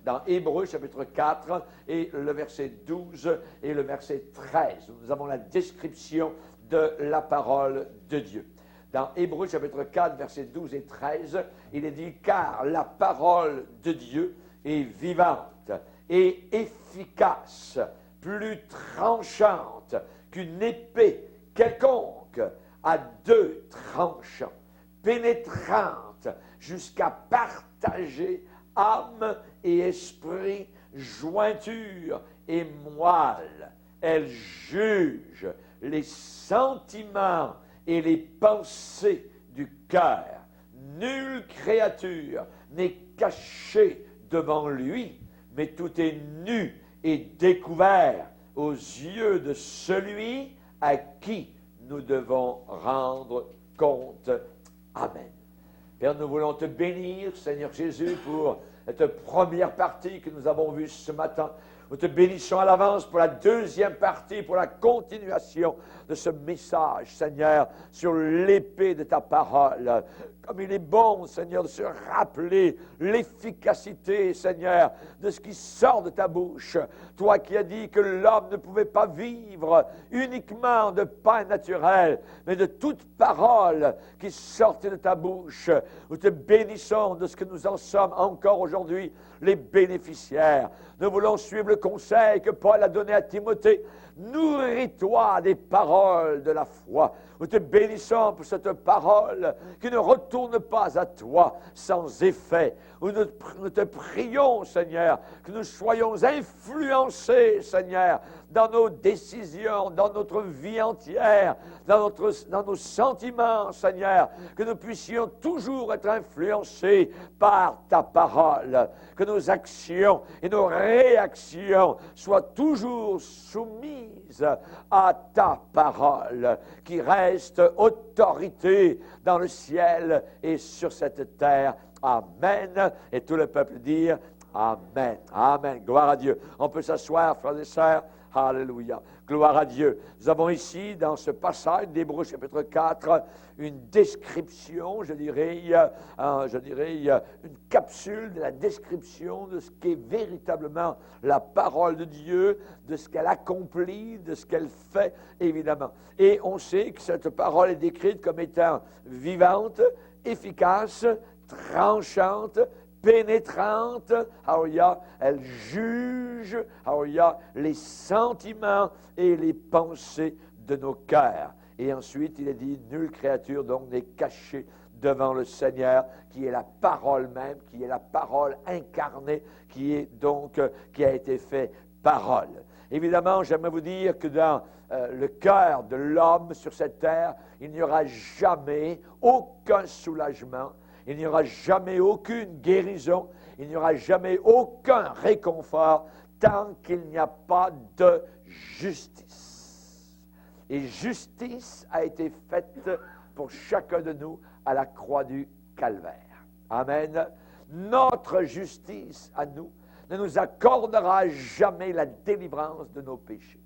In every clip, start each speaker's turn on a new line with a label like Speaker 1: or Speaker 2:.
Speaker 1: dans Hébreux chapitre 4 et le verset 12 et le verset 13. Nous avons la description de la parole de Dieu. Dans Hébreux chapitre 4, versets 12 et 13, il est dit « Car la parole de Dieu est vivante et efficace, plus tranchante qu'une épée quelconque à deux tranchants, pénétrante jusqu'à partager âme et esprit, jointure et moelle. Elle juge les sentiments et les pensées du cœur. Nulle créature n'est cachée devant lui, mais tout est nu et découvert aux yeux de celui à qui nous devons rendre compte. Amen. Père, nous voulons te bénir, Seigneur Jésus, pour cette première partie que nous avons vue ce matin. Nous te bénissons à l'avance pour la deuxième partie, pour la continuation de ce message, Seigneur, sur l'épée de ta parole. Comme il est bon, Seigneur, de se rappeler l'efficacité, Seigneur, de ce qui sort de ta bouche. Toi qui as dit que l'homme ne pouvait pas vivre uniquement de pain naturel, mais de toute parole qui sortait de ta bouche. Nous te bénissons de ce que nous en sommes encore aujourd'hui les bénéficiaires. Nous voulons suivre le conseil que Paul a donné à Timothée. Nourris-toi des paroles de la foi. Nous te bénissons pour cette parole qui ne retourne pas à toi sans effet. Nous te prions, Seigneur, que nous soyons influencés, Seigneur, dans nos décisions, dans notre vie entière, dans nos sentiments, Seigneur, que nous puissions toujours être influencés par ta parole, que nos actions et nos réactions soient toujours soumises à ta parole, qui reste autorité dans le ciel et sur cette terre. Amen. Et tout le peuple dire Amen. Amen. Gloire à Dieu. On peut s'asseoir, frères et sœurs. Alléluia. Gloire à Dieu. Nous avons ici, dans ce passage d'Hébreux chapitre 4, une description, je dirais, une capsule de la description de ce qu'est véritablement la parole de Dieu, de ce qu'elle accomplit, de ce qu'elle fait, évidemment. Et on sait que cette parole est décrite comme étant vivante, efficace, tranchante, pénétrante, alléluia, elle juge, alléluia, les sentiments et les pensées de nos cœurs. Et ensuite, il est dit, nulle créature donc n'est cachée devant le Seigneur, qui est la parole même, qui est la parole incarnée, qui a été fait parole. Évidemment, j'aimerais vous dire que dans le cœur de l'homme sur cette terre, il n'y aura jamais aucun soulagement. Il n'y aura jamais aucune guérison, il n'y aura jamais aucun réconfort tant qu'il n'y a pas de justice. Et justice a été faite pour chacun de nous à la croix du Calvaire. Amen. Notre justice à nous ne nous accordera jamais la délivrance de nos péchés.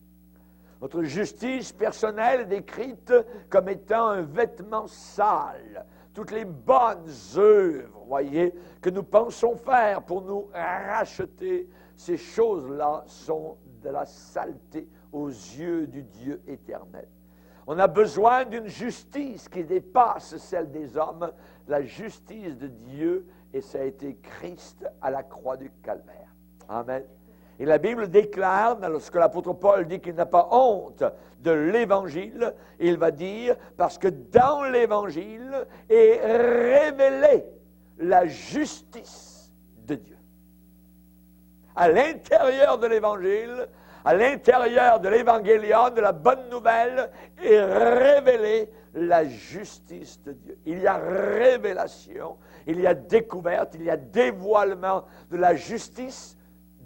Speaker 1: Notre justice personnelle est décrite comme étant un vêtement sale. Toutes les bonnes œuvres, voyez, que nous pensons faire pour nous racheter, ces choses-là sont de la saleté aux yeux du Dieu éternel. On a besoin d'une justice qui dépasse celle des hommes, la justice de Dieu, et ça a été Christ à la croix du Calvaire. Amen. Et la Bible déclare, lorsque l'apôtre Paul dit qu'il n'a pas honte de l'Évangile, il va dire, parce que dans l'Évangile est révélée la justice de Dieu. À l'intérieur de l'Évangile, à l'intérieur de l'Évangélion, de la bonne nouvelle, est révélée la justice de Dieu. Il y a révélation, il y a découverte, il y a dévoilement de la justice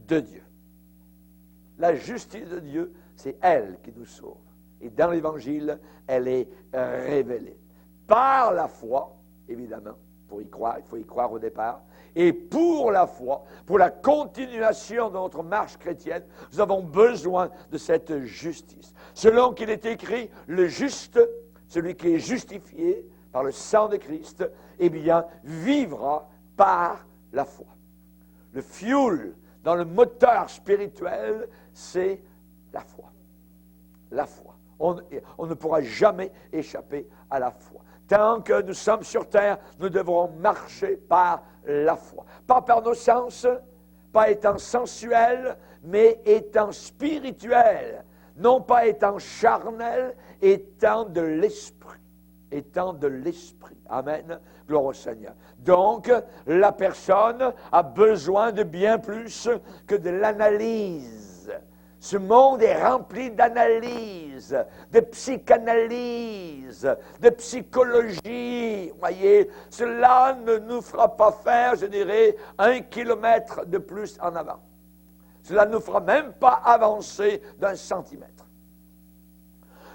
Speaker 1: de Dieu. La justice de Dieu, c'est elle qui nous sauve. Et dans l'Évangile, elle est révélée. Par la foi, évidemment, pour y croire, il faut y croire au départ. Et pour la foi, pour la continuation de notre marche chrétienne, nous avons besoin de cette justice. Selon qu'il est écrit, le juste, celui qui est justifié par le sang de Christ, eh bien, vivra par la foi. le fuel, dans le moteur spirituel, c'est la foi. La foi. On ne pourra jamais échapper à la foi. Tant que nous sommes sur terre, nous devrons marcher par la foi. Pas par nos sens, pas étant sensuels, mais étant spirituels. Non pas étant charnels, étant de l'esprit. Étant de l'esprit. Amen. Gloire au Seigneur. Donc, la personne a besoin de bien plus que de l'analyse. Ce monde est rempli d'analyse, de psychanalyse, de psychologie. Voyez, cela ne nous fera pas faire, je dirais, 1 kilomètre de plus en avant. Cela ne nous fera même pas avancer d'1 centimètre.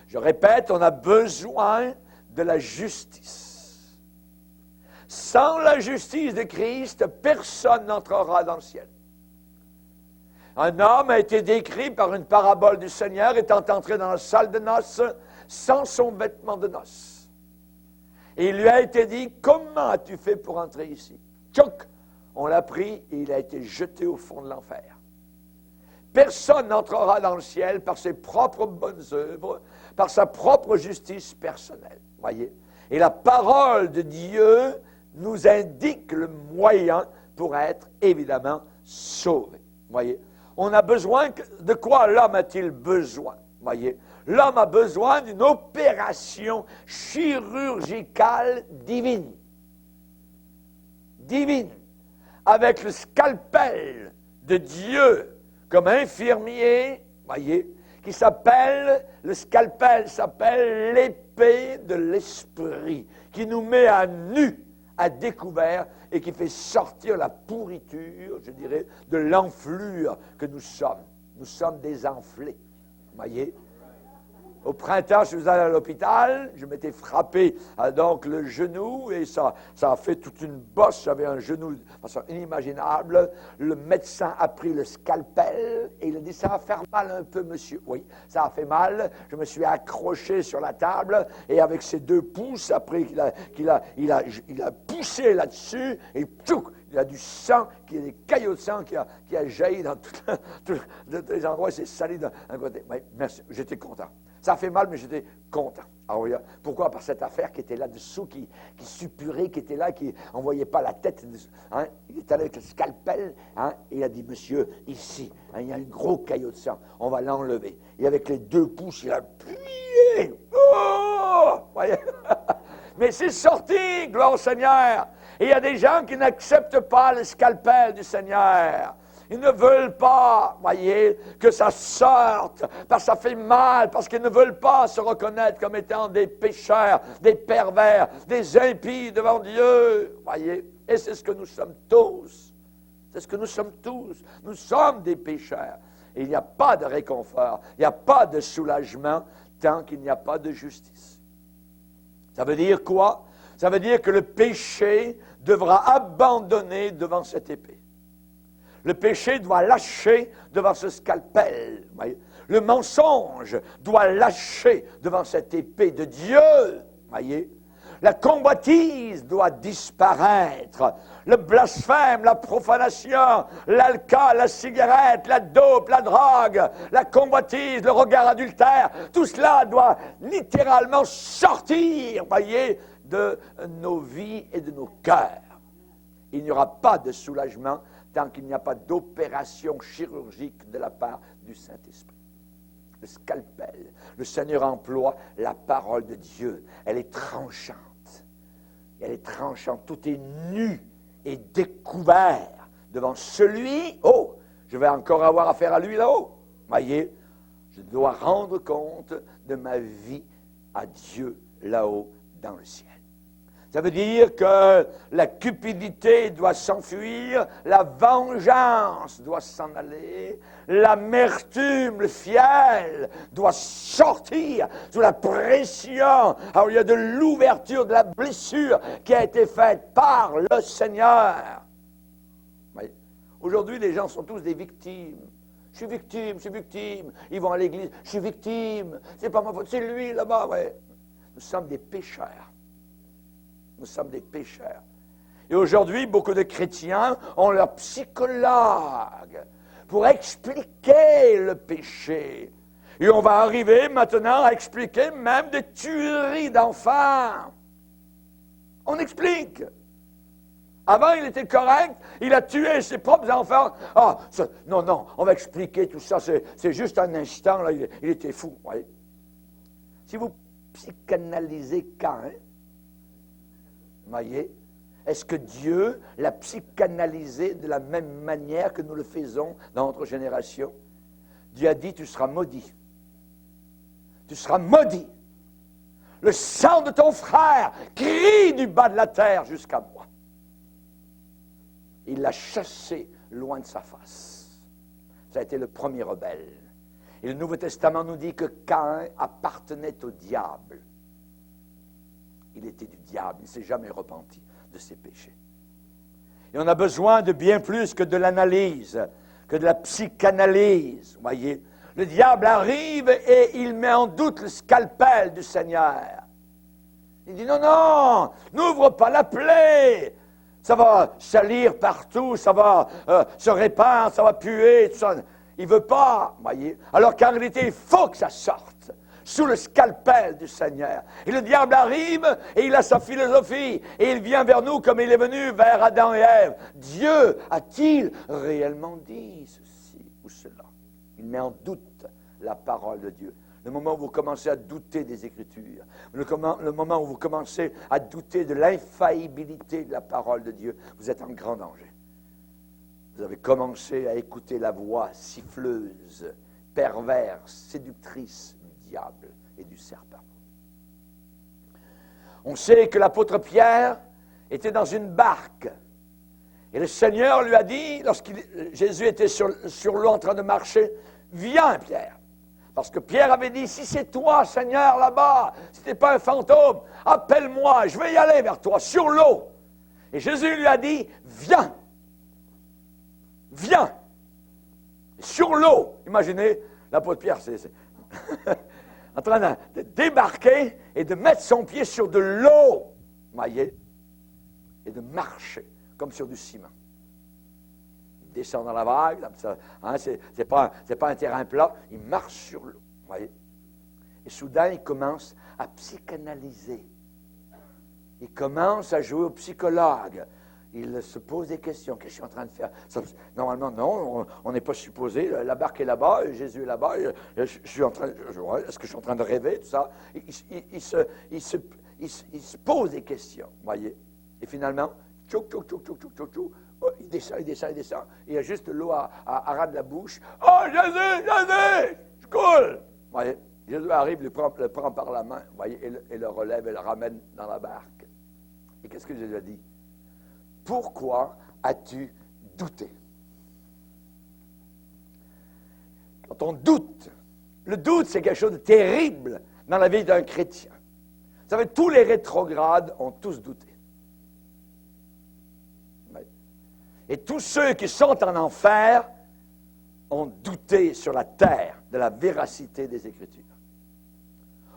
Speaker 1: Je répète, on a besoin de la justice. Sans la justice de Christ, personne n'entrera dans le ciel. Un homme a été décrit par une parabole du Seigneur étant entré dans la salle de noces sans son vêtement de noces. Et il lui a été dit, comment as-tu fait pour entrer ici? Tchouk! On l'a pris et il a été jeté au fond de l'enfer. Personne n'entrera dans le ciel par ses propres bonnes œuvres, par sa propre justice personnelle. Voyez? Et la parole de Dieu nous indique le moyen pour être évidemment sauvé. Voyez? On a besoin, de quoi l'homme a-t-il besoin? Voyez? L'homme a besoin d'une opération chirurgicale divine. Divine. Avec le scalpel de Dieu comme infirmier, voyez, qui s'appelle, le scalpel s'appelle l'épée de l'esprit, qui nous met à nu, à découvert, et qui fait sortir la pourriture, je dirais, de l'enflure que nous sommes. Nous sommes des enflés, voyez. Au printemps, je suis allé à l'hôpital, je m'étais frappé donc le genou et ça a fait toute une bosse. J'avais un genou de façon inimaginable. Le médecin a pris le scalpel et il a dit « ça va faire mal un peu, monsieur ». Oui, ça a fait mal. Je me suis accroché sur la table et avec ses 2 pouces, après qu'il a poussé là-dessus et tchouk, il y a du sang, il y a des caillots de sang qui a jailli dans tous les endroits. C'est salé d'un côté. Oui, merci, j'étais content. Ça a fait mal, mais j'étais content. Ah oui, pourquoi? Par cette affaire qui était là-dessous, qui suppurait, qui était là, qui n'envoyait pas la tête. Hein? Il est allé avec le scalpel, hein? Et il a dit, monsieur, ici, hein, il y a un gros caillot de sang, on va l'enlever. Et avec les 2 pouces, il a plié. Oh! Voyez? Mais c'est sorti, gloire au Seigneur. Et il y a des gens qui n'acceptent pas le scalpel du Seigneur. Ils ne veulent pas, voyez, que ça sorte, parce que ça fait mal, parce qu'ils ne veulent pas se reconnaître comme étant des pécheurs, des pervers, des impies devant Dieu, voyez. Et c'est ce que nous sommes tous. C'est ce que nous sommes tous. Nous sommes des pécheurs. Et il n'y a pas de réconfort, il n'y a pas de soulagement tant qu'il n'y a pas de justice. Ça veut dire quoi? Ça veut dire que le péché devra abandonner devant cette épée. Le péché doit lâcher devant ce scalpel. Voyez? Le mensonge doit lâcher devant cette épée de Dieu. Voyez? La convoitise doit disparaître. Le blasphème, la profanation, l'alcool, la cigarette, la dope, la drogue, la convoitise, le regard adultère, tout cela doit littéralement sortir, voyez, de nos vies et de nos cœurs. Il n'y aura pas de soulagement tant qu'il n'y a pas d'opération chirurgique de la part du Saint-Esprit. Le scalpel, le Seigneur emploie la parole de Dieu. Elle est tranchante. Elle est tranchante. Tout est nu et découvert devant celui. Oh, je vais encore avoir affaire à lui là-haut. Voyez, je dois rendre compte de ma vie à Dieu là-haut dans le ciel. Ça veut dire que la cupidité doit s'enfuir, la vengeance doit s'en aller, l'amertume, le fiel doit sortir sous la pression. Alors il y a de l'ouverture, de la blessure qui a été faite par le Seigneur. Aujourd'hui, les gens sont tous des victimes. Je suis victime. Ils vont à l'église, je suis victime. C'est pas ma faute, c'est lui là-bas. Ouais. Nous sommes des pécheurs. Nous sommes des pécheurs. Et aujourd'hui, beaucoup de chrétiens ont leur psychologue pour expliquer le péché. Et on va arriver maintenant à expliquer même des tueries d'enfants. On explique. Avant, il était correct, il a tué ses propres enfants. Ah, non, on va expliquer tout ça, c'est juste un instant, là, il était fou. Oui. Si vous psychanalysez Caïn, voyez, est-ce que Dieu l'a psychanalysé de la même manière que nous le faisons dans notre génération? Dieu a dit, tu seras maudit. Tu seras maudit. Le sang de ton frère crie du bas de la terre jusqu'à moi. Il l'a chassé loin de sa face. Ça a été le premier rebelle. Et le Nouveau Testament nous dit que Caïn appartenait au diable. Il était du diable, il ne s'est jamais repenti de ses péchés. Et on a besoin de bien plus que de l'analyse, que de la psychanalyse. Voyez, le diable arrive et il met en doute le scalpel du Seigneur. Il dit non, n'ouvre pas la plaie. Ça va salir partout, ça va se répandre, ça va puer, tout ça. Il ne veut pas, voyez. Alors qu'en réalité, il faut que ça sorte sous le scalpel du Seigneur. Et le diable arrive et il a sa philosophie. Et il vient vers nous comme il est venu vers Adam et Ève. Dieu a-t-il réellement dit ceci ou cela? Il met en doute la parole de Dieu. Le moment où vous commencez à douter des Écritures, le moment où vous commencez à douter de l'infaillibilité de la parole de Dieu, vous êtes en grand danger. Vous avez commencé à écouter la voix siffleuse, perverse, séductrice du diable et du serpent. On sait que l'apôtre Pierre était dans une barque. Et le Seigneur lui a dit, Jésus était sur l'eau en train de marcher, « Viens, Pierre !» Parce que Pierre avait dit, si c'est toi, Seigneur, là-bas, si tu n'es pas un fantôme, appelle-moi, je vais y aller vers toi, sur l'eau. Et Jésus lui a dit, viens, viens, sur l'eau. Imaginez, l'apôtre Pierre, c'est en train de débarquer et de mettre son pied sur de l'eau, voyez, et de marcher comme sur du ciment. Descend dans la vague, hein, c'est pas un terrain plat, il marche sur l'eau, voyez. Et soudain, il commence à psychanalyser. Il commence à jouer au psychologue. Il se pose des questions. Qu'est-ce que je suis en train de faire? Normalement, non, on n'est pas supposé. La barque est là-bas, Jésus est là-bas. Est-ce que je suis en train de rêver, tout ça? Il se pose des questions, voyez. Et finalement, il descend. Il y a juste l'eau à ras de la bouche. « Oh, Jésus, je coule! » Voyez, Jésus arrive, le prend par la main, voyez, et le relève et le ramène dans la barque. Et qu'est-ce que Jésus a dit? « Pourquoi as-tu douté? » Quand on doute, le doute, c'est quelque chose de terrible dans la vie d'un chrétien. Vous savez, tous les rétrogrades ont tous douté. Et tous ceux qui sont en enfer ont douté sur la terre de la véracité des Écritures.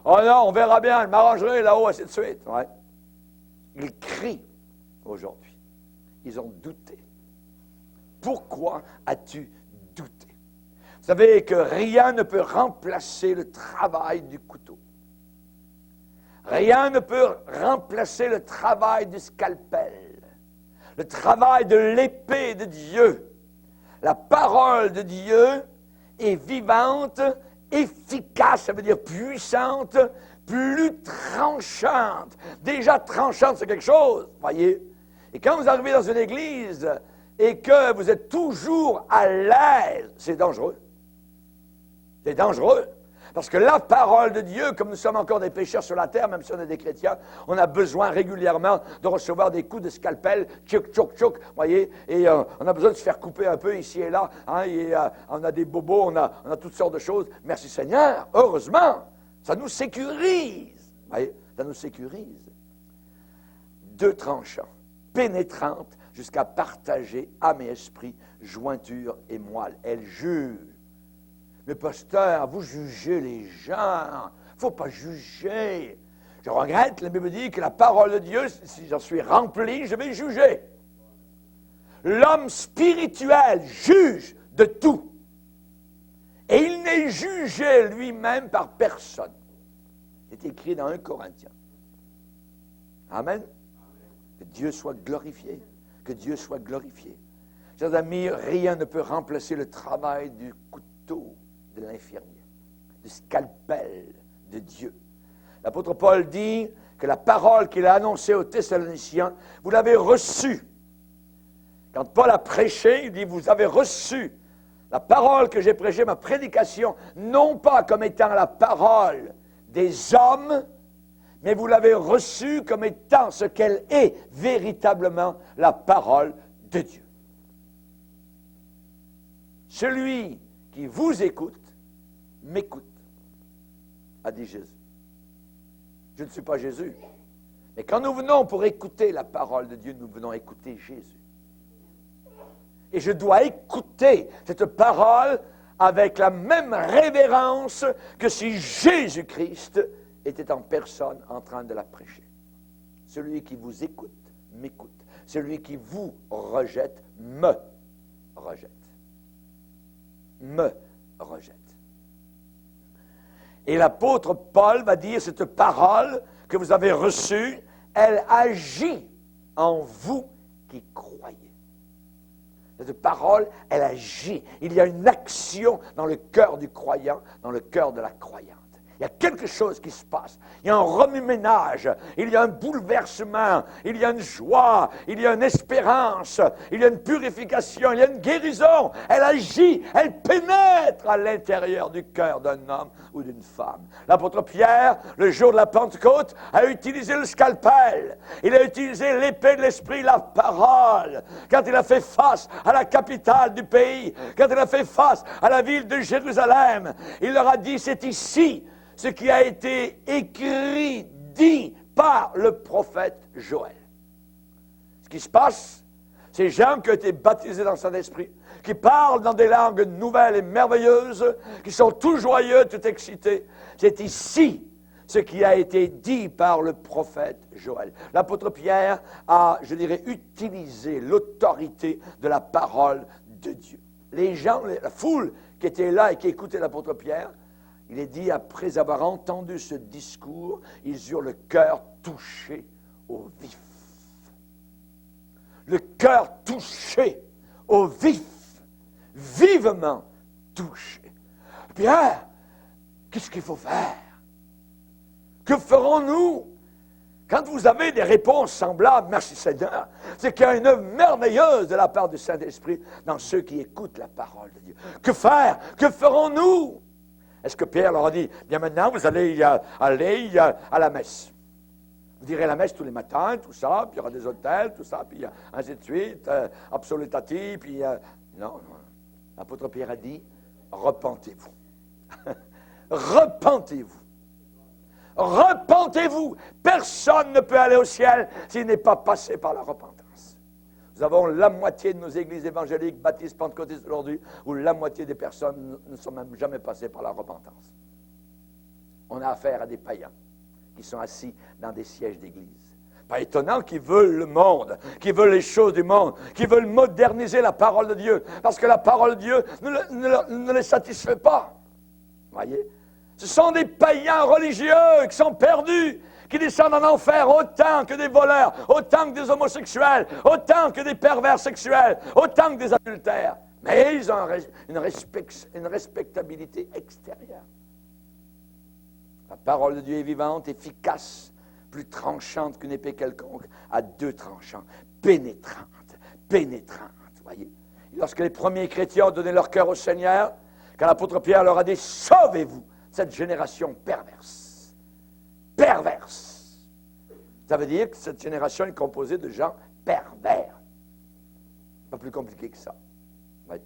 Speaker 1: Oh non, on verra bien, je m'arrangerai là-haut, ainsi de suite. Ouais. Ils crient aujourd'hui. Ils ont douté. Pourquoi as-tu douté? Vous savez que rien ne peut remplacer le travail du couteau. Rien ne peut remplacer le travail du scalpel. Le travail de l'épée de Dieu. La parole de Dieu est vivante, efficace, ça veut dire puissante, plus tranchante. Déjà tranchante, c'est quelque chose, voyez. Et quand vous arrivez dans une église et que vous êtes toujours à l'aise, c'est dangereux. C'est dangereux. Parce que la parole de Dieu, comme nous sommes encore des pécheurs sur la terre, même si on est des chrétiens, on a besoin régulièrement de recevoir des coups de scalpel, tchouk, tchouk, tchouk, voyez, et on a besoin de se faire couper un peu ici et là, hein, et on a des bobos, on a toutes sortes de choses. Merci Seigneur, heureusement, ça nous sécurise, voyez, ça nous sécurise. Deux tranchants, pénétrantes, jusqu'à partager âme et esprit, jointure et moelle. Elle juge. Mais pasteur, vous jugez les gens. Il ne faut pas juger. Je regrette, la Bible dit que la parole de Dieu, si j'en suis rempli, je vais juger. L'homme spirituel juge de tout. Et il n'est jugé lui-même par personne. C'est écrit dans 1 Corinthiens. Amen. Que Dieu soit glorifié. Que Dieu soit glorifié. Chers amis, rien ne peut remplacer le travail du couteau de l'infirmier, du scalpel de Dieu. L'apôtre Paul dit que la parole qu'il a annoncée aux Thessaloniciens, vous l'avez reçue. Quand Paul a prêché, il dit, vous avez reçu la parole que j'ai prêchée, ma prédication, non pas comme étant la parole des hommes, mais vous l'avez reçue comme étant ce qu'elle est véritablement, la parole de Dieu. Celui qui vous écoute, m'écoute, a dit Jésus. Je ne suis pas Jésus, mais quand nous venons pour écouter la parole de Dieu, nous venons écouter Jésus. Et je dois écouter cette parole avec la même révérence que si Jésus-Christ était en personne en train de la prêcher. Celui qui vous écoute, m'écoute. Celui qui vous rejette, me rejette. Me rejette. Et l'apôtre Paul va dire, cette parole que vous avez reçue, elle agit en vous qui croyez. Cette parole, elle agit. Il y a une action dans le cœur du croyant, dans le cœur de la croyante. Il y a quelque chose qui se passe. Il y a un remue-ménage, il y a un bouleversement, il y a une joie, il y a une espérance, il y a une purification, il y a une guérison. Elle agit, elle pénètre à l'intérieur du cœur d'un homme ou d'une femme. L'apôtre Pierre, le jour de la Pentecôte, a utilisé le scalpel. Il a utilisé l'épée de l'Esprit, la parole. Quand il a fait face à la capitale du pays, quand il a fait face à la ville de Jérusalem, il leur a dit, c'est ici ce qui a été écrit, dit par le prophète Joël. Ce qui se passe, ces gens qui ont été baptisés dans le Saint-Esprit, qui parlent dans des langues nouvelles et merveilleuses, qui sont tout joyeux, tout excités, c'est ici ce qui a été dit par le prophète Joël. L'apôtre Pierre a, je dirais, utilisé l'autorité de la parole de Dieu. Les gens, la foule qui était là et qui écoutait l'apôtre Pierre, il est dit, après avoir entendu ce discours, ils eurent le cœur touché au vif. Le cœur touché au vif, vivement touché. Pierre, qu'est-ce qu'il faut faire? Que ferons-nous? Quand vous avez des réponses semblables, merci Seigneur, c'est qu'il y a une œuvre merveilleuse de la part du Saint-Esprit dans ceux qui écoutent la parole de Dieu. Que faire? Que ferons-nous? Est-ce que Pierre leur a dit, bien maintenant, vous allez aller à la messe. Vous direz la messe tous les matins, tout ça, puis il y aura des hôtels, tout ça, puis ainsi de suite, absolutati, puis... Non. L'apôtre Pierre a dit, repentez-vous. Repentez-vous. Repentez-vous. Personne ne peut aller au ciel s'il n'est pas passé par la repentance. Nous avons la moitié de nos églises évangéliques, baptistes, pentecôtistes aujourd'hui, où la moitié des personnes ne sont même jamais passées par la repentance. On a affaire à des païens qui sont assis dans des sièges d'église. Pas étonnant qu'ils veulent le monde, qu'ils veulent les choses du monde, qu'ils veulent moderniser la parole de Dieu, parce que la parole de Dieu ne les satisfait pas. Voyez? Ce sont des païens religieux qui sont perdus, qui descendent en enfer autant que des voleurs, autant que des homosexuels, autant que des pervers sexuels, autant que des adultères. Mais ils ont une respectabilité extérieure. La parole de Dieu est vivante, efficace, plus tranchante qu'une épée quelconque, à deux tranchants, pénétrante, voyez. Et lorsque les premiers chrétiens ont donné leur cœur au Seigneur, quand l'apôtre Pierre leur a dit, sauvez-vous cette génération perverse. Perverse. Ça veut dire que cette génération est composée de gens pervers. Pas plus compliqué que ça. Oui.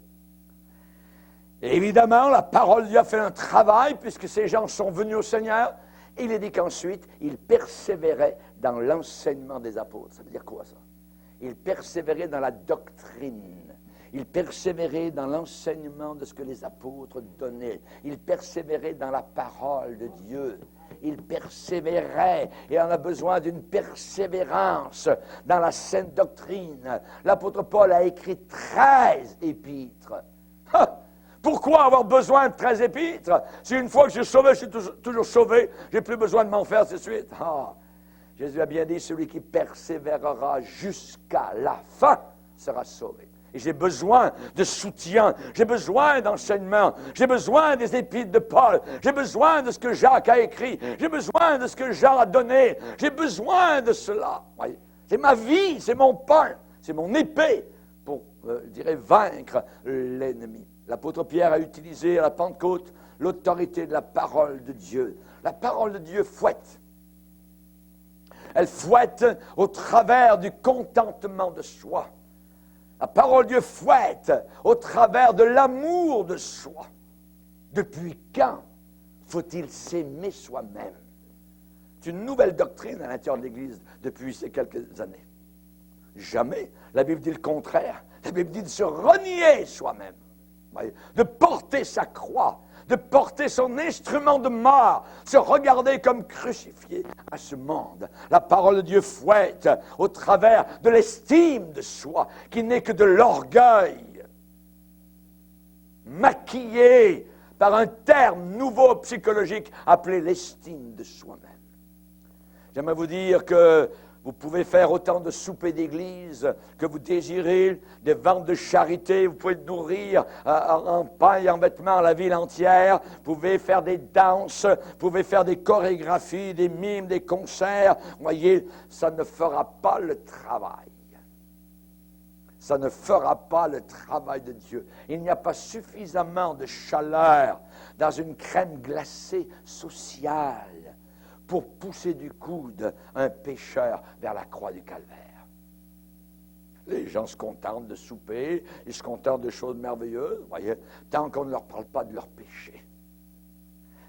Speaker 1: Et évidemment, la parole de Dieu a fait un travail, puisque ces gens sont venus au Seigneur. Et il est dit qu'ensuite, ils persévéraient dans l'enseignement des apôtres. Ça veut dire quoi, ça? Ils persévéraient dans la doctrine. Ils persévéraient dans l'enseignement de ce que les apôtres donnaient. Ils persévéraient dans la parole de Dieu. Ils persévéraient, et on a besoin d'une persévérance dans la sainte doctrine. L'apôtre Paul a écrit 13 épîtres. Pourquoi avoir besoin de 13 épîtres? Si une fois que je suis sauvé, je suis toujours sauvé, je n'ai plus besoin de m'en faire tout de suite. Jésus a bien dit, celui qui persévérera jusqu'à la fin sera sauvé. Et j'ai besoin de soutien, j'ai besoin d'enseignement, j'ai besoin des épîtres de Paul, j'ai besoin de ce que Jacques a écrit, j'ai besoin de ce que Jean a donné, j'ai besoin de cela. Voyez, c'est ma vie, c'est mon pain, c'est mon épée pour, je dirais, vaincre l'ennemi. L'apôtre Pierre a utilisé à la Pentecôte l'autorité de la parole de Dieu. La parole de Dieu fouette. Elle fouette au travers du contentement de soi. La parole de Dieu fouette au travers de l'amour de soi. Depuis quand faut-il s'aimer soi-même? C'est une nouvelle doctrine à l'intérieur de l'Église depuis ces quelques années. Jamais. La Bible dit le contraire. La Bible dit de se renier soi-même, de porter sa croix, de porter son instrument de mort, se regarder comme crucifié à ce monde. La parole de Dieu fouette au travers de l'estime de soi, qui n'est que de l'orgueil, maquillé par un terme nouveau psychologique appelé l'estime de soi-même. J'aimerais vous dire que vous pouvez faire autant de soupers d'église que vous désirez, des ventes de charité, vous pouvez nourrir en pain et en vêtements la ville entière, vous pouvez faire des danses, vous pouvez faire des chorégraphies, des mimes, des concerts. Voyez, ça ne fera pas le travail. Ça ne fera pas le travail de Dieu. Il n'y a pas suffisamment de chaleur dans une crème glacée sociale pour pousser du coude un pécheur vers la croix du calvaire. Les gens se contentent de souper, ils se contentent de choses merveilleuses, voyez, tant qu'on ne leur parle pas de leur péché.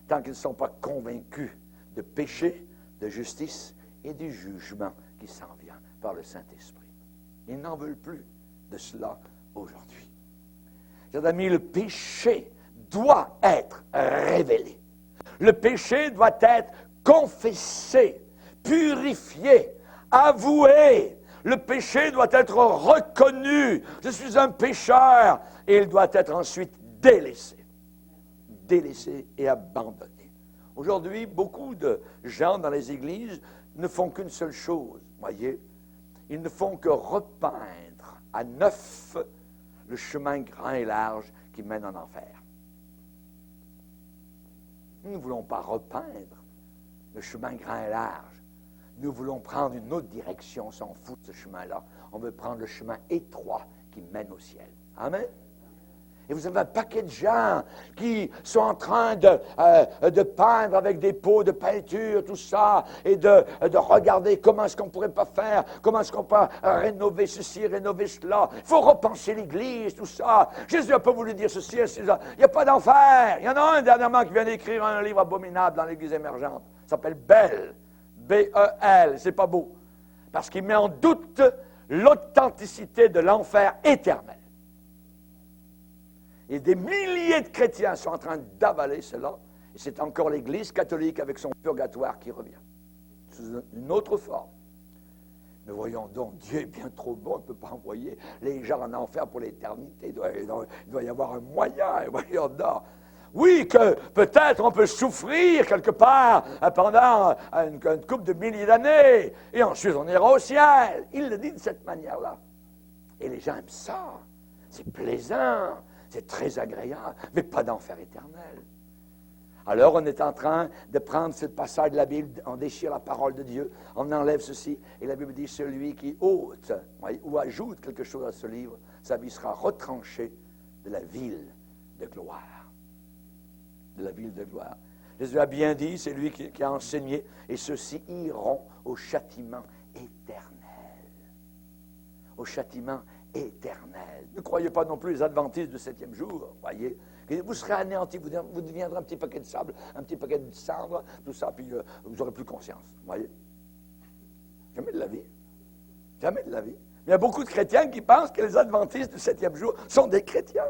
Speaker 1: Tant qu'ils ne sont pas convaincus de péché, de justice et du jugement qui s'en vient par le Saint-Esprit. Ils n'en veulent plus de cela aujourd'hui. Chers amis, le péché doit être révélé. Le péché doit être confessé, purifié, avoué. Le péché doit être reconnu. Je suis un pécheur. Et il doit être ensuite délaissé. Délaissé et abandonné. Aujourd'hui, beaucoup de gens dans les églises ne font qu'une seule chose. Voyez, ils ne font que repeindre à neuf le chemin grand et large qui mène en enfer. Nous ne voulons pas repeindre le chemin grand et large. Nous voulons prendre une autre direction, on s'en fout de ce chemin-là. On veut prendre le chemin étroit qui mène au ciel. Amen? Et vous avez un paquet de gens qui sont en train de peindre avec des pots de peinture, tout ça, et de regarder comment est-ce qu'on ne pourrait pas faire, comment est-ce qu'on peut rénover ceci, rénover cela. Il faut repenser l'Église, tout ça. Jésus n'a pas voulu dire ceci, il n'y a pas d'enfer. Il y en a un dernièrement qui vient d'écrire un livre abominable dans l'Église émergente. Il s'appelle Bel, B-E-L, c'est pas beau. Parce qu'il met en doute l'authenticité de l'enfer éternel. Et des milliers de chrétiens sont en train d'avaler cela. Et c'est encore l'Église catholique avec son purgatoire qui revient. Sous une autre forme. Mais voyons donc, Dieu est bien trop bon, on ne peut pas envoyer les gens en enfer pour l'éternité. Il doit y avoir un moyen. Voyons donc. Oui, que peut-être on peut souffrir quelque part pendant une couple de milliers d'années. Et ensuite on ira au ciel. Il le dit de cette manière-là. Et les gens aiment ça. C'est plaisant. C'est très agréable, mais pas d'enfer éternel. Alors, on est en train de prendre ce passage de la Bible, on déchire la parole de Dieu, on enlève ceci, et la Bible dit, celui qui ôte ou ajoute quelque chose à ce livre, sa vie sera retranchée de la ville de gloire. De la ville de gloire. Jésus a bien dit, c'est lui qui a enseigné, et ceux-ci iront au châtiment éternel. Au châtiment éternel. Ne croyez pas non plus les adventistes du 7e jour, voyez. Vous serez anéantis, vous deviendrez un petit paquet de sable, un petit paquet de cendre, tout ça, puis vous n'aurez plus conscience, voyez. Jamais de la vie. Jamais de la vie. Il y a beaucoup de chrétiens qui pensent que les adventistes du 7e jour sont des chrétiens.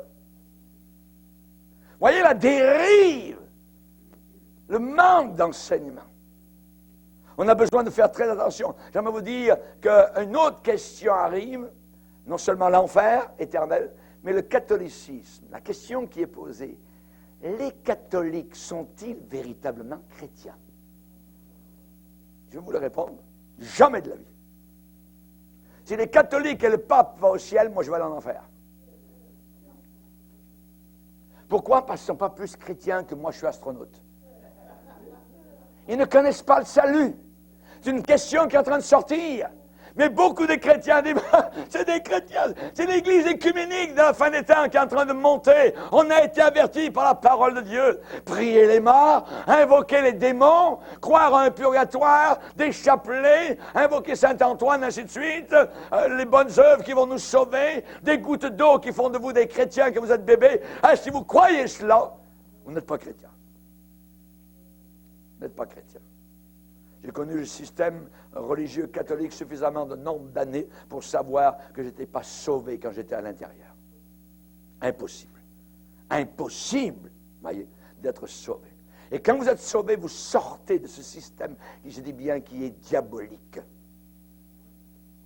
Speaker 1: Voyez la dérive, le manque d'enseignement. On a besoin de faire très attention. J'aimerais vous dire qu'une autre question arrive, non seulement l'enfer éternel, mais le catholicisme. La question qui est posée, les catholiques sont-ils véritablement chrétiens? Je vais vous le répondre, jamais de la vie. Si les catholiques et le pape vont au ciel, moi je vais aller en enfer. Pourquoi? Parce qu'ils ne sont pas plus chrétiens que moi je suis astronaute. Ils ne connaissent pas le salut. C'est une question qui est en train de sortir. Mais beaucoup de chrétiens disent, c'est des chrétiens, c'est l'église écuménique de la fin des temps qui est en train de monter. On a été avertis par la parole de Dieu. Prier les morts, invoquer les démons, croire à un purgatoire, des chapelets, invoquer Saint-Antoine, ainsi de suite, les bonnes œuvres qui vont nous sauver, des gouttes d'eau qui font de vous des chrétiens, que vous êtes bébés. Ah, si vous croyez cela, vous n'êtes pas chrétien. Vous n'êtes pas chrétien. J'ai connu le système religieux catholique suffisamment de nombre d'années pour savoir que je n'étais pas sauvé quand j'étais à l'intérieur. Impossible. Impossible, voyez, d'être sauvé. Et quand vous êtes sauvé, vous sortez de ce système, je dis bien, qui est diabolique.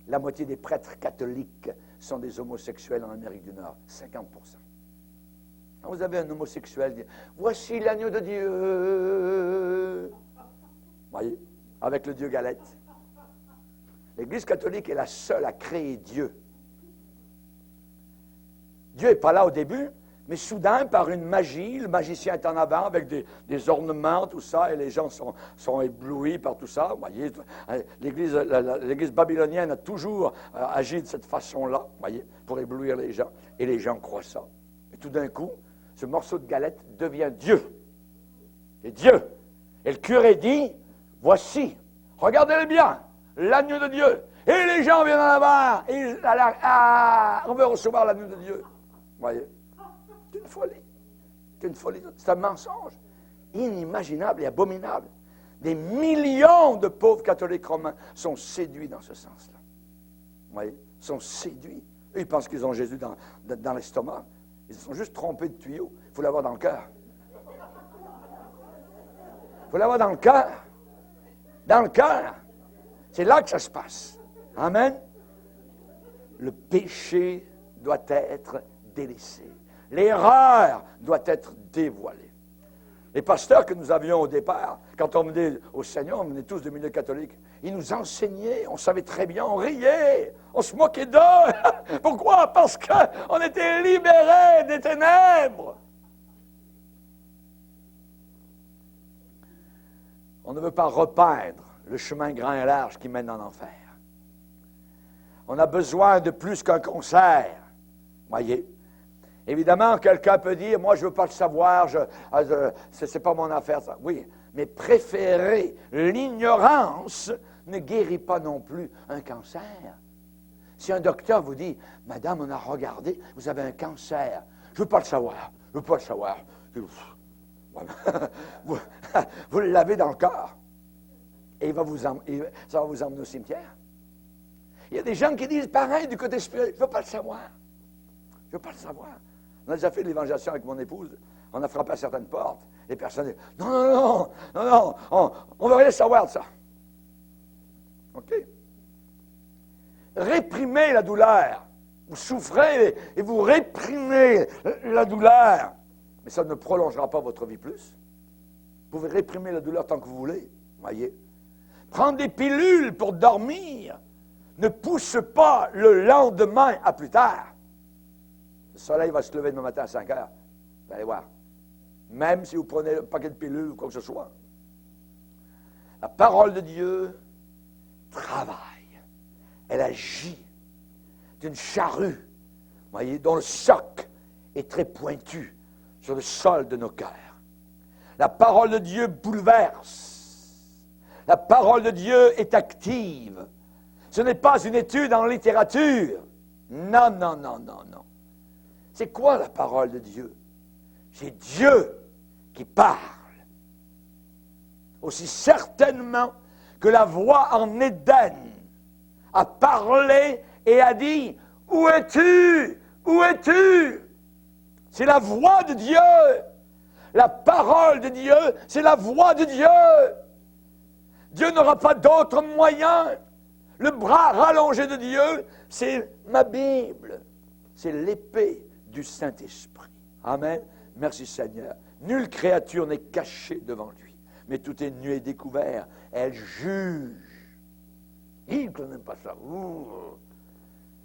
Speaker 1: La moitié des prêtres catholiques sont des homosexuels en Amérique du Nord, 50%. Quand vous avez un homosexuel qui dit « Voici l'agneau de Dieu », voyez, avec le Dieu Galette. L'Église catholique est la seule à créer Dieu. Dieu n'est pas là au début, mais soudain, par une magie, le magicien est en avant avec des ornements, tout ça, et les gens sont éblouis par tout ça. Vous voyez, l'Église babylonienne a toujours agi de cette façon-là, voyez, pour éblouir les gens, et les gens croient ça. Et tout d'un coup, ce morceau de galette devient Dieu. Et Dieu. Et le curé dit, voici, regardez-le bien, l'agneau de Dieu. Et les gens viennent en avoir, et on veut recevoir l'agneau de Dieu. Vous voyez, c'est une folie. C'est une folie. C'est un mensonge inimaginable et abominable. Des millions de pauvres catholiques romains sont séduits dans ce sens-là. Vous voyez, sont séduits. Eux, ils pensent qu'ils ont Jésus dans l'estomac. Ils se sont juste trompés de tuyau. Il faut l'avoir dans le cœur. Il faut l'avoir dans le cœur. Dans le cœur. C'est là que ça se passe. Amen. Le péché doit être délaissé. L'erreur doit être dévoilée. Les pasteurs que nous avions au départ, quand on venait au Seigneur, on venait tous de milieux catholiques, ils nous enseignaient, on savait très bien, on riait, on se moquait d'eux. Pourquoi? Parce qu'on était libérés des ténèbres. On ne veut pas repeindre le chemin grand et large qui mène en enfer. On a besoin de plus qu'un concert. Voyez? Évidemment, quelqu'un peut dire, moi, je ne veux pas le savoir, ce n'est pas mon affaire, ça. Oui, mais préférer l'ignorance ne guérit pas non plus un cancer. Si un docteur vous dit, madame, on a regardé, vous avez un cancer, je ne veux pas le savoir, je ne veux pas le savoir. Vous l'avez dans le corps. Et ça va vous emmener au cimetière. Il y a des gens qui disent pareil du côté spirituel, je ne veux pas le savoir. Je ne veux pas le savoir. On a déjà fait de l'évangélisation avec mon épouse. On a frappé à certaines portes. Les personnes disent, non, on ne veut rien savoir de ça. OK? Réprimez la douleur. Vous souffrez et vous réprimez la douleur. Mais ça ne prolongera pas votre vie plus. Vous pouvez réprimer la douleur tant que vous voulez. Voyez? Prendre des pilules pour dormir ne pousse pas le lendemain à plus tard. Le soleil va se lever demain matin à 5 heures. Vous allez voir. Même si vous prenez un paquet de pilules ou quoi que ce soit. La parole de Dieu travaille. Elle agit. C'est une charrue, voyez, dont le soc est très pointu sur le sol de nos cœurs. La parole de Dieu bouleverse. La parole de Dieu est active. Ce n'est pas une étude en littérature. Non. C'est quoi la parole de Dieu? C'est Dieu qui parle. Aussi certainement que la voix en Éden a parlé et a dit, « Où es-tu? Où es-tu? » C'est la voix de Dieu. La parole de Dieu, c'est la voix de Dieu. Dieu n'aura pas d'autre moyen. Le bras rallongé de Dieu, c'est ma Bible. C'est l'épée du Saint-Esprit. Amen. Merci Seigneur. Nulle créature n'est cachée devant lui, mais tout est nu et découvert. Elle juge. Il ne n'aime pas ça.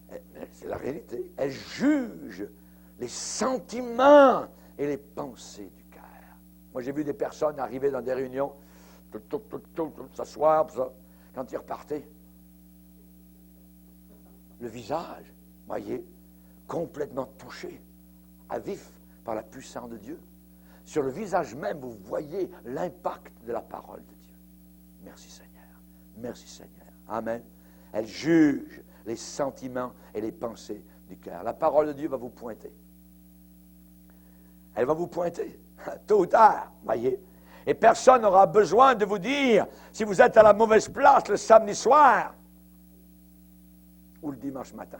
Speaker 1: Mais c'est la réalité. Elle juge les sentiments et les pensées du cœur. Moi, j'ai vu des personnes arriver dans des réunions, s'asseoir, quand ils repartaient, le visage, voyez, complètement touché, à vif, par la puissance de Dieu. Sur le visage même, vous voyez l'impact de la parole de Dieu. Merci Seigneur. Merci Seigneur. Amen. Elle juge les sentiments et les pensées du cœur. La parole de Dieu va vous pointer. Elle va vous pointer, tôt ou tard, voyez. Et personne n'aura besoin de vous dire si vous êtes à la mauvaise place le samedi soir ou le dimanche matin.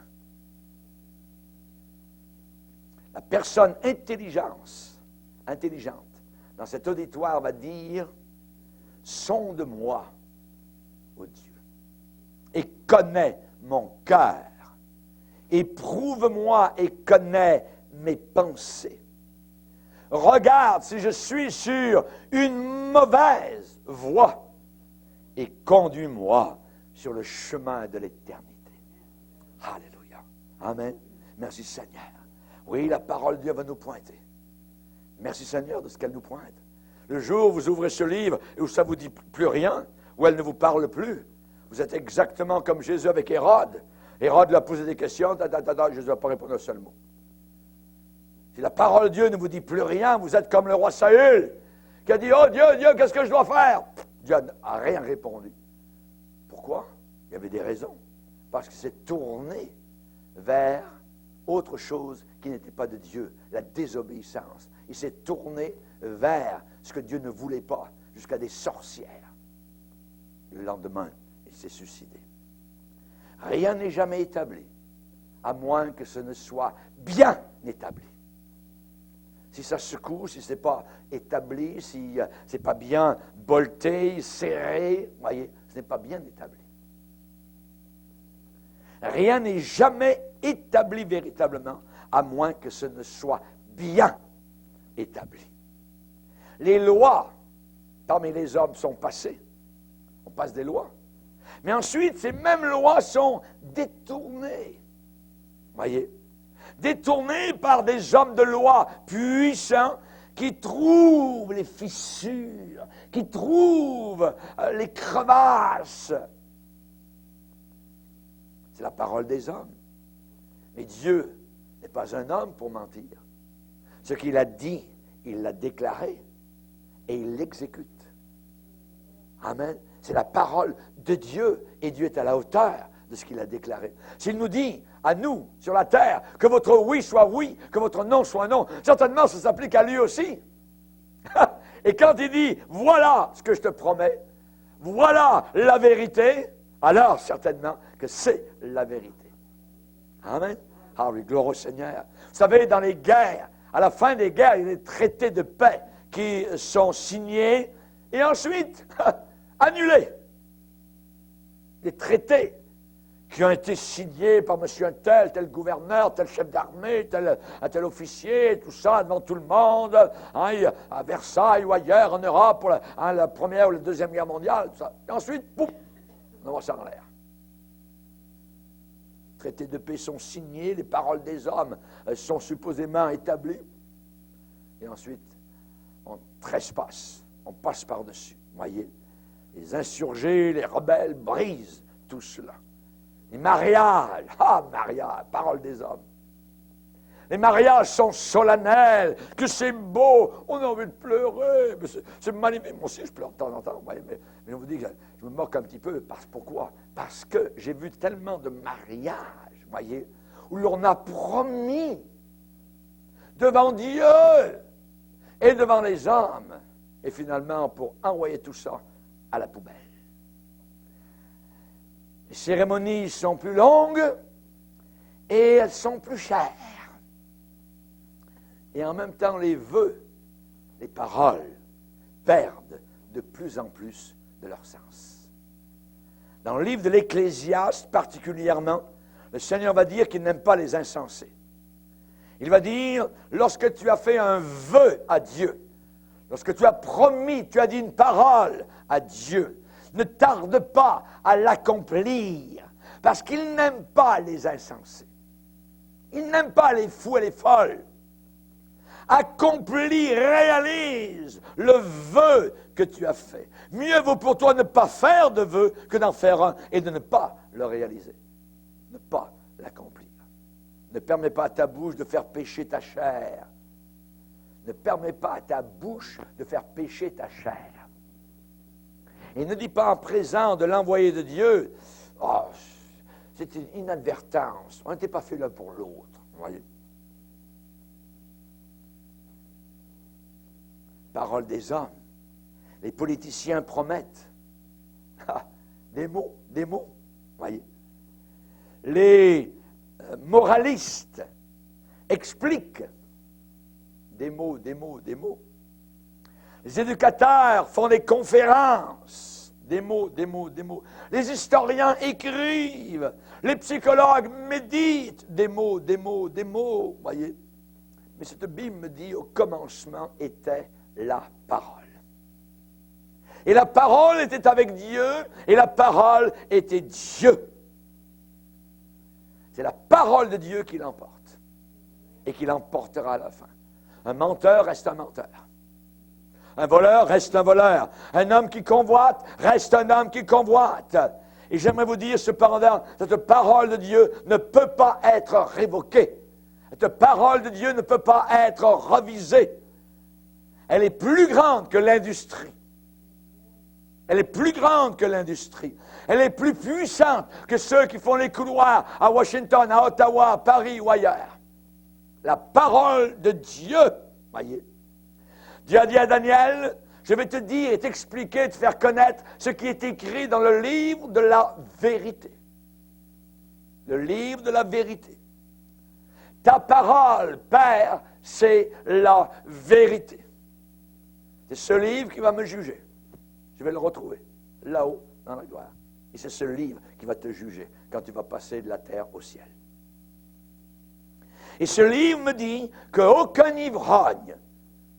Speaker 1: La personne intelligente dans cet auditoire va dire « Sonde-moi, ô Dieu, et connais mon cœur. Éprouve-moi et connais mes pensées. Regarde si je suis sur une mauvaise voie et conduis-moi sur le chemin de l'éternité. » Alléluia. Amen. Merci Seigneur. Oui, la parole de Dieu va nous pointer. Merci Seigneur de ce qu'elle nous pointe. Le jour où vous ouvrez ce livre et où ça ne vous dit plus rien, où elle ne vous parle plus, vous êtes exactement comme Jésus avec Hérode. Hérode lui a posé des questions, Jésus n'a pas répondu un seul mot. Si la parole de Dieu ne vous dit plus rien, vous êtes comme le roi Saül, qui a dit, « Oh Dieu, Dieu, qu'est-ce que je dois faire? » Dieu n'a rien répondu. Pourquoi? Il y avait des raisons. Parce qu'il s'est tourné vers autre chose qui n'était pas de Dieu, la désobéissance. Il s'est tourné vers ce que Dieu ne voulait pas, jusqu'à des sorcières. Le lendemain, il s'est suicidé. Rien n'est jamais établi, à moins que ce ne soit bien établi. Si ça secoue, si ce n'est pas établi, si ce n'est pas bien bolté, serré, voyez, ce n'est pas bien établi. Rien n'est jamais établi véritablement, à moins que ce ne soit bien établi. Les lois parmi les hommes sont passées. On passe des lois. Mais ensuite, ces mêmes lois sont détournées. Voyez? Détournées par des hommes de loi puissants qui trouvent les fissures, qui trouvent les crevasses. C'est la parole des hommes. Mais Dieu n'est pas un homme pour mentir. Ce qu'il a dit, il l'a déclaré et il l'exécute. Amen. C'est la parole de Dieu et Dieu est à la hauteur de ce qu'il a déclaré. S'il nous dit à nous, sur la terre, que votre oui soit oui, que votre non soit non, certainement ça s'applique à lui aussi. Et quand il dit, voilà ce que je te promets, voilà la vérité, alors certainement que c'est la vérité. Amen. Ah oui, gloire au Seigneur. Vous savez, dans les guerres, à la fin des guerres, il y a des traités de paix qui sont signés et ensuite annulés. Des traités qui ont été signés par monsieur un tel gouverneur, tel chef d'armée, tel officier, tout ça, devant tout le monde, hein, à Versailles ou ailleurs en Europe, pour la Première ou la Deuxième Guerre mondiale, tout ça. Et ensuite, pouf, on envoie ça en l'air. Les traités de paix sont signés, les paroles des hommes sont supposément établies, et ensuite, on trespasse, on passe par-dessus. Voyez, les insurgés, les rebelles brisent tout cela. Les mariages, mariage, parole des hommes. Les mariages sont solennels, que c'est beau, on a envie de pleurer, mais c'est magnifique. Moi aussi, je pleure de temps en temps, mais je vous dis que je me moque un petit peu. Pourquoi? Parce que j'ai vu tellement de mariages, voyez, où l'on a promis devant Dieu et devant les hommes, et finalement, pour envoyer tout ça à la poubelle. Les cérémonies sont plus longues, et elles sont plus chères. Et en même temps, les vœux, les paroles, perdent de plus en plus de leur sens. Dans le livre de l'Ecclésiaste, particulièrement, le Seigneur va dire qu'il n'aime pas les insensés. Il va dire, lorsque tu as fait un vœu à Dieu, lorsque tu as promis, tu as dit une parole à Dieu, ne tarde pas à l'accomplir, parce qu'il n'aime pas les insensés. Il n'aime pas les fous et les folles. Accomplis, réalise le vœu que tu as fait. Mieux vaut pour toi ne pas faire de vœu que d'en faire un et de ne pas le réaliser. Ne pas l'accomplir. Ne permets pas à ta bouche de faire pécher ta chair. Ne permets pas à ta bouche de faire pécher ta chair. Et ne dis pas en présent de l'envoyé de Dieu, « Oh, c'est une inadvertance. On n'était pas fait l'un pour l'autre. » Voyez. Parole des hommes. Les politiciens promettent. Ah, des mots. Voyez. Les moralistes expliquent. Des mots. Les éducateurs font des conférences. Des mots. Les historiens écrivent. Les psychologues méditent. Des mots. Voyez. Mais cette Bible me dit, au commencement était la parole. Et la parole était avec Dieu, et la parole était Dieu. C'est la parole de Dieu qui l'emporte, et qui l'emportera à la fin. Un menteur reste un menteur. Un voleur reste un voleur. Un homme qui convoite reste un homme qui convoite. Et j'aimerais vous dire cependant, cette parole de Dieu ne peut pas être révoquée. Cette parole de Dieu ne peut pas être revisée. Elle est plus grande que l'industrie. Elle est plus grande que l'industrie. Elle est plus puissante que ceux qui font les couloirs à Washington, à Ottawa, à Paris ou ailleurs. La parole de Dieu, voyez. Dieu a dit à Daniel, je vais te dire et t'expliquer, te faire connaître ce qui est écrit dans le livre de la vérité. Le livre de la vérité. Ta parole, Père, c'est la vérité. C'est ce livre qui va me juger. Je vais le retrouver là-haut dans la gloire. Et c'est ce livre qui va te juger quand tu vas passer de la terre au ciel. Et ce livre me dit qu'aucun ivrogne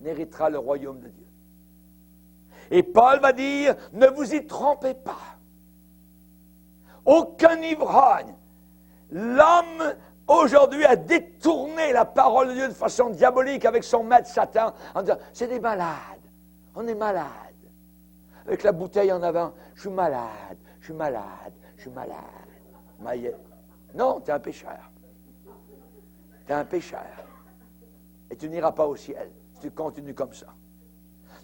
Speaker 1: n'héritera le royaume de Dieu. Et Paul va dire, ne vous y trompez pas. Aucun ivrogne. L'homme aujourd'hui a détourné la parole de Dieu de façon diabolique avec son maître Satan en disant, c'est des malades. On est malade. Avec la bouteille en avant, je suis malade. Maillet. Non, tu es un pécheur. Tu es un pécheur. Et tu n'iras pas au ciel si tu continues comme ça.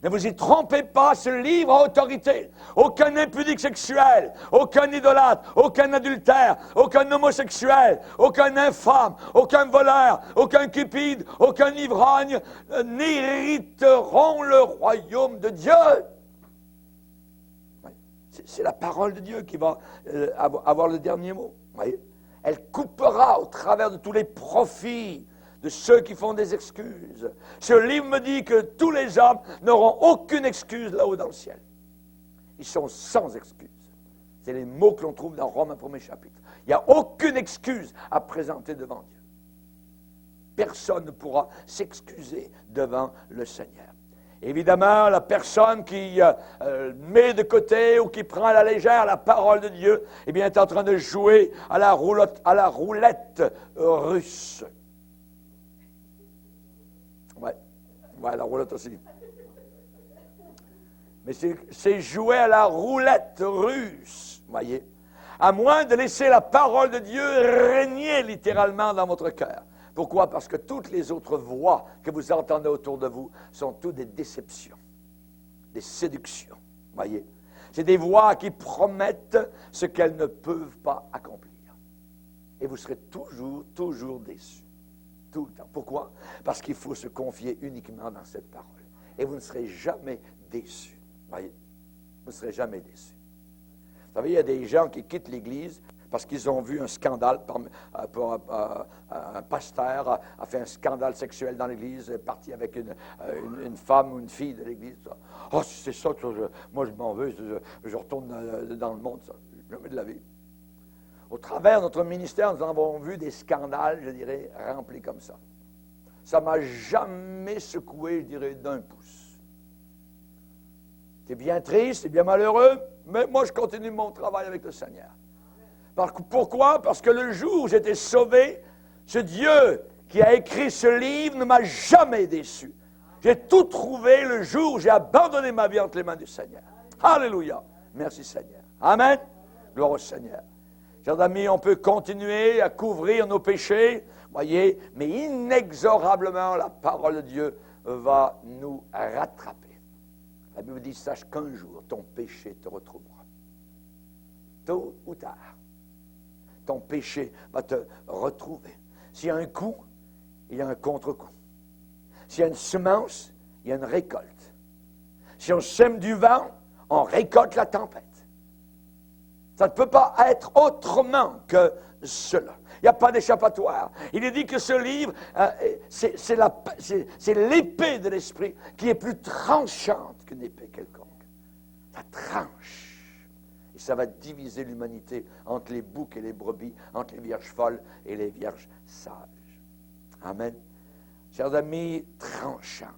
Speaker 1: Ne vous y trompez pas, ce livre a autorité. Aucun impudique sexuel, aucun idolâtre, aucun adultère, aucun homosexuel, aucun infâme, aucun voleur, aucun cupide, aucun ivrogne n'hériteront le royaume de Dieu. C'est la parole de Dieu qui va avoir le dernier mot. Voyez? Elle coupera au travers de tous les profits de ceux qui font des excuses. Ce livre me dit que tous les hommes n'auront aucune excuse là-haut dans le ciel. Ils sont sans excuse. C'est les mots que l'on trouve dans Romains 1er chapitre. Il n'y a aucune excuse à présenter devant Dieu. Personne ne pourra s'excuser devant le Seigneur. Évidemment, la personne qui met de côté ou qui prend à la légère la parole de Dieu, eh bien, est en train de jouer à la roulette russe. Ouais, la roulette aussi. Mais c'est jouer à la roulette russe, voyez. À moins de laisser la parole de Dieu régner littéralement dans votre cœur. Pourquoi? Parce que toutes les autres voix que vous entendez autour de vous sont toutes des déceptions, des séductions, voyez. C'est des voix qui promettent ce qu'elles ne peuvent pas accomplir. Et vous serez toujours déçus. Tout le temps. Pourquoi? Parce qu'il faut se confier uniquement dans cette parole. Et vous ne serez jamais déçus. Voyez? Vous ne serez jamais déçus. Vous savez, il y a des gens qui quittent l'Église Parce qu'ils ont vu un scandale, un pasteur a fait un scandale sexuel dans l'église, est parti avec une femme ou une fille de l'église. Oh, si c'est ça, moi je m'en veux, je retourne dans le monde, ça. Jamais de la vie. Au travers de notre ministère, nous avons vu des scandales, je dirais, remplis comme ça. Ça ne m'a jamais secoué, je dirais, d'un pouce. C'est bien triste, c'est bien malheureux, mais moi je continue mon travail avec le Seigneur. Pourquoi? Parce que le jour où j'étais sauvé, ce Dieu qui a écrit ce livre ne m'a jamais déçu. J'ai tout trouvé le jour où j'ai abandonné ma vie entre les mains du Seigneur. Alléluia. Merci Seigneur. Amen. Gloire au Seigneur. Chers amis, on peut continuer à couvrir nos péchés, voyez, mais inexorablement, la parole de Dieu va nous rattraper. La Bible dit, sache qu'un jour, ton péché te retrouvera. Tôt ou tard, ton péché va te retrouver. S'il y a un coup, il y a un contre-coup. S'il y a une semence, il y a une récolte. Si on sème du vent, on récolte la tempête. Ça ne peut pas être autrement que cela. Il n'y a pas d'échappatoire. Il est dit que ce livre, c'est l'épée de l'esprit qui est plus tranchante qu'une épée quelconque. Ça tranche. Et ça va diviser l'humanité entre les boucs et les brebis, entre les vierges folles et les vierges sages. Amen. Chers amis, tranchante.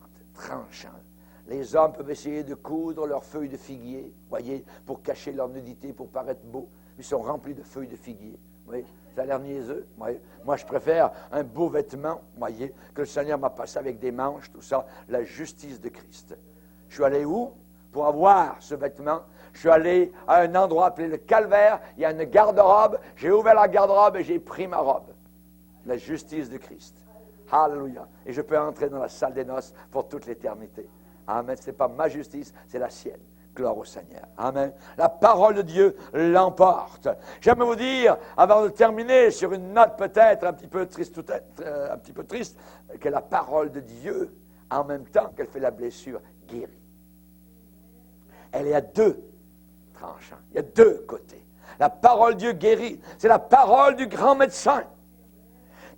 Speaker 1: Les hommes peuvent essayer de coudre leurs feuilles de figuier, voyez, pour cacher leur nudité, pour paraître beaux. Ils sont remplis de feuilles de figuier. Voyez, ça a l'air niaiseux. Voyez. Moi, je préfère un beau vêtement, voyez, que le Seigneur m'a passé avec des manches, tout ça, la justice de Christ. Je suis allé où pour avoir ce vêtement? Je suis allé à un endroit appelé le Calvaire. Il y a une garde-robe. J'ai ouvert la garde-robe et j'ai pris ma robe. La justice de Christ. Alléluia. Et je peux entrer dans la salle des noces pour toute l'éternité. Amen. Ce n'est pas ma justice, c'est la sienne. Gloire au Seigneur. Amen. La parole de Dieu l'emporte. J'aimerais vous dire, avant de terminer sur une note peut-être un petit peu triste, que la parole de Dieu, en même temps qu'elle fait la blessure, guérit. Elle est à deux tranchants. Il y a deux côtés. La parole de Dieu guérit. C'est la parole du grand médecin.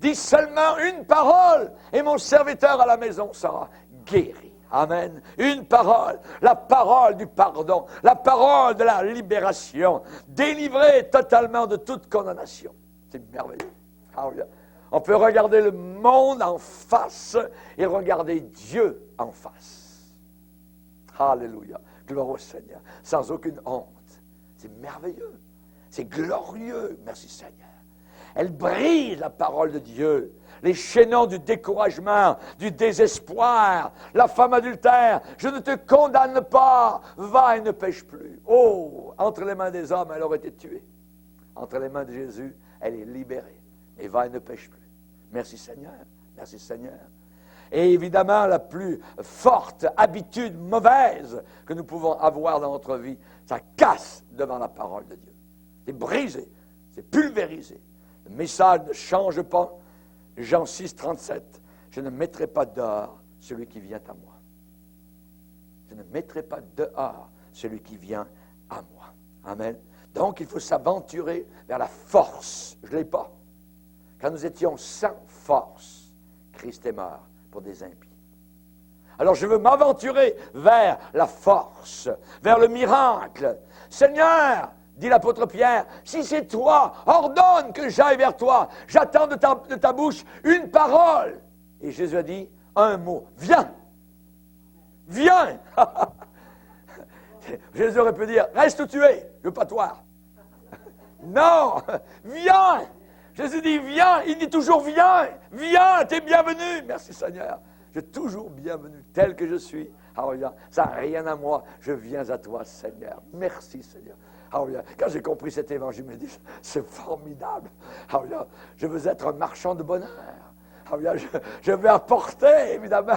Speaker 1: Dis seulement une parole et mon serviteur à la maison sera guéri. Amen. Une parole, la parole du pardon, la parole de la libération, délivré totalement de toute condamnation. C'est merveilleux. Alléluia. On peut regarder le monde en face et regarder Dieu en face. Alléluia. Gloire au Seigneur. Sans aucune honte. C'est merveilleux. C'est glorieux. Merci Seigneur. Elle brise la parole de Dieu. Les chaînons du découragement, du désespoir, la femme adultère, je ne te condamne pas, va et ne pêche plus. Oh, entre les mains des hommes, elle aurait été tuée. Entre les mains de Jésus, elle est libérée. Mais va et ne pêche plus. Merci Seigneur, merci Seigneur. Et évidemment, la plus forte habitude mauvaise que nous pouvons avoir dans notre vie, ça casse devant la parole de Dieu. C'est brisé, c'est pulvérisé. Le message ne change pas. Jean 6, 37. Je ne mettrai pas dehors celui qui vient à moi. Je ne mettrai pas dehors celui qui vient à moi. Amen. Donc, il faut s'aventurer vers la force. Je ne l'ai pas. Quand nous étions sans force, Christ est mort pour des impies. Alors, je veux m'aventurer vers la force, vers le miracle. Seigneur, dit l'apôtre Pierre, si c'est toi, ordonne que j'aille vers toi. J'attends de ta bouche une parole. Et Jésus a dit un mot. Viens. Viens. Jésus aurait pu dire, reste où tu es, je veux pas te voir. Non, viens. Jésus dit, viens. Il dit toujours, viens. Viens, t'es bienvenu. Merci Seigneur. Je suis toujours bienvenu, tel que je suis. Alléluia. Ça n'a rien à moi. Je viens à toi, Seigneur. Merci Seigneur. Alléluia. Quand j'ai compris cet évangile, je me dis, c'est formidable. Alléluia. Je veux être un marchand de bonheur. Alléluia. Je veux apporter, évidemment,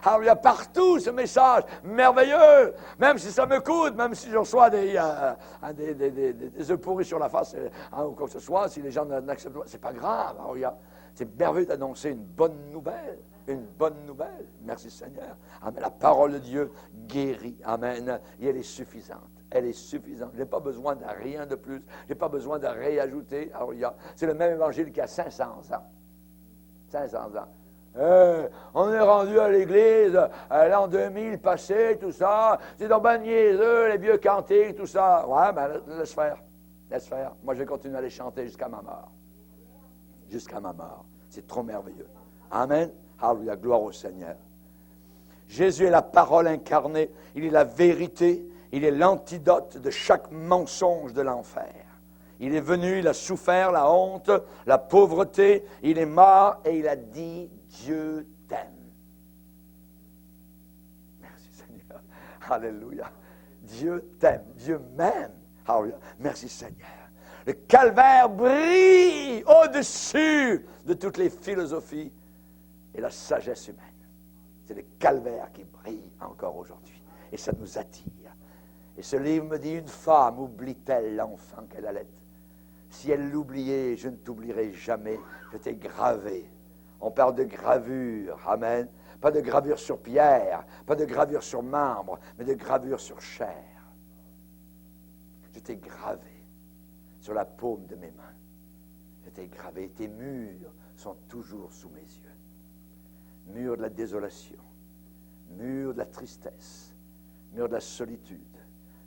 Speaker 1: alléluia, partout ce message merveilleux. Même si ça me coûte, même si je reçois des œufs pourris sur la face, ou quoi que ce soit, si les gens n'acceptent pas, c'est pas grave. Alléluia. C'est merveilleux d'annoncer une bonne nouvelle. une bonne nouvelle. Merci Seigneur. Amen. La parole de Dieu guérit. Amen. Et elle est suffisante. Elle est suffisante. Je n'ai pas besoin de rien de plus. Je n'ai pas besoin de réajouter. Alors, c'est le même évangile qu'il y a 500 ans. 500 ans. On est rendu à l'église, l'an 2000 passé, tout ça. C'est donc ben niaiseux, les vieux cantiques, tout ça. Ouais, ben laisse faire. Laisse faire. Moi, je vais continuer à les chanter jusqu'à ma mort. Jusqu'à ma mort. C'est trop merveilleux. Amen. Alléluia, gloire au Seigneur. Jésus est la parole incarnée. Il est la vérité. Il est l'antidote de chaque mensonge de l'enfer. Il est venu, il a souffert la honte, la pauvreté. Il est mort et il a dit, Dieu t'aime. Merci Seigneur. Alléluia. Dieu t'aime. Dieu m'aime. Alléluia. Merci Seigneur. Le calvaire brille au-dessus de toutes les philosophies et la sagesse humaine. C'est le calvaire qui brille encore aujourd'hui. Et ça nous attire. Et ce livre me dit, une femme oublie-t-elle l'enfant qu'elle allait? Si elle l'oubliait, je ne t'oublierai jamais. Je t'ai gravé. On parle de gravure. Amen. Pas de gravure sur pierre, pas de gravure sur marbre, mais de gravure sur chair. Je t'ai gravé sur la paume de mes mains. Je t'ai gravé. Tes murs sont toujours sous mes yeux. Murs de la désolation, murs de la tristesse, murs de la solitude,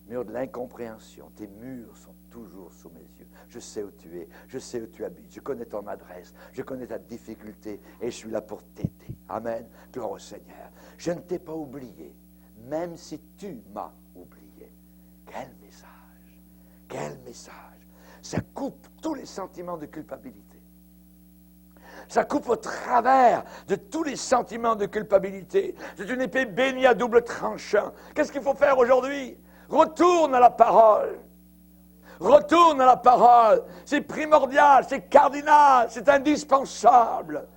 Speaker 1: murs de l'incompréhension. Tes murs sont toujours sous mes yeux. Je sais où tu es, je sais où tu habites, je connais ton adresse, je connais ta difficulté et je suis là pour t'aider. Amen. Gloire au Seigneur. Je ne t'ai pas oublié, même si tu m'as oublié. Quel message! Quel message! Ça coupe tous les sentiments de culpabilité. Ça coupe au travers de tous les sentiments de culpabilité. C'est une épée bénie à double tranchant. Qu'est-ce qu'il faut faire aujourd'hui? Retourne à la parole. Retourne à la parole. C'est primordial, c'est cardinal, c'est indispensable.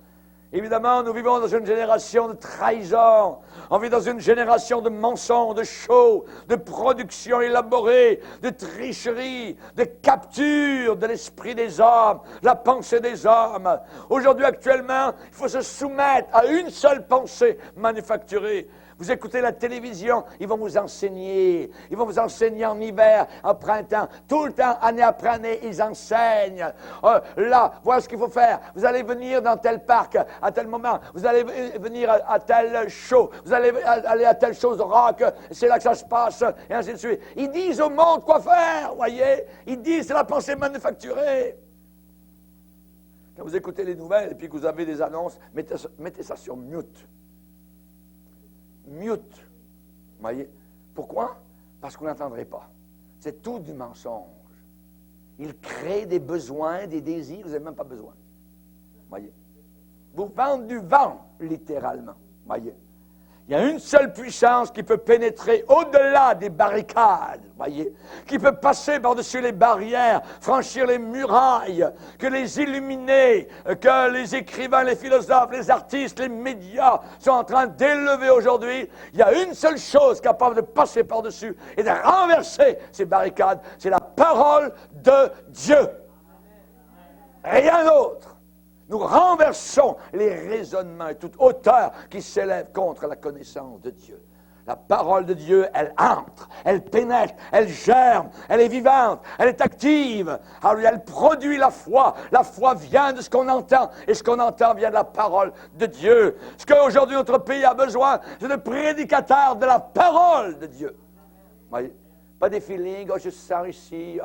Speaker 1: Évidemment, nous vivons dans une génération de trahison. On vit dans une génération de mensonges, de shows, de production élaborée, de tricherie, de capture de l'esprit des hommes, la pensée des hommes. Aujourd'hui, actuellement, il faut se soumettre à une seule pensée manufacturée. Vous écoutez la télévision, ils vont vous enseigner. Ils vont vous enseigner en hiver, en printemps. Tout le temps, année après année, ils enseignent. Là, voilà ce qu'il faut faire. Vous allez venir dans tel parc à tel moment. Vous allez venir à tel show. Vous allez aller à telle chose rock. C'est là que ça se passe, et ainsi de suite. Ils disent au monde quoi faire, voyez. Ils disent, c'est la pensée manufacturée. Quand vous écoutez les nouvelles et puis que vous avez des annonces, mettez ça sur mute. Mute. Voyez? Pourquoi? Parce que vous n'entendrez pas. C'est tout du mensonge. Il crée des besoins, des désirs, vous n'avez même pas besoin. Voyez? Vous vendez du vent, littéralement. Voyez? Il y a une seule puissance qui peut pénétrer au-delà des barricades, voyez, qui peut passer par-dessus les barrières, franchir les murailles, que les illuminés, que les écrivains, les philosophes, les artistes, les médias sont en train d'élever aujourd'hui. Il y a une seule chose capable de passer par-dessus et de renverser ces barricades, c'est la parole de Dieu. Rien d'autre. Nous renversons les raisonnements et toute hauteur qui s'élève contre la connaissance de Dieu. La parole de Dieu, elle entre, elle pénètre, elle germe, elle est vivante, elle est active. Alors elle produit la foi. La foi vient de ce qu'on entend, et ce qu'on entend vient de la parole de Dieu. Ce qu'aujourd'hui notre pays a besoin, c'est de prédicateurs de la parole de Dieu. Voyez? Pas des feelings, je sens ici,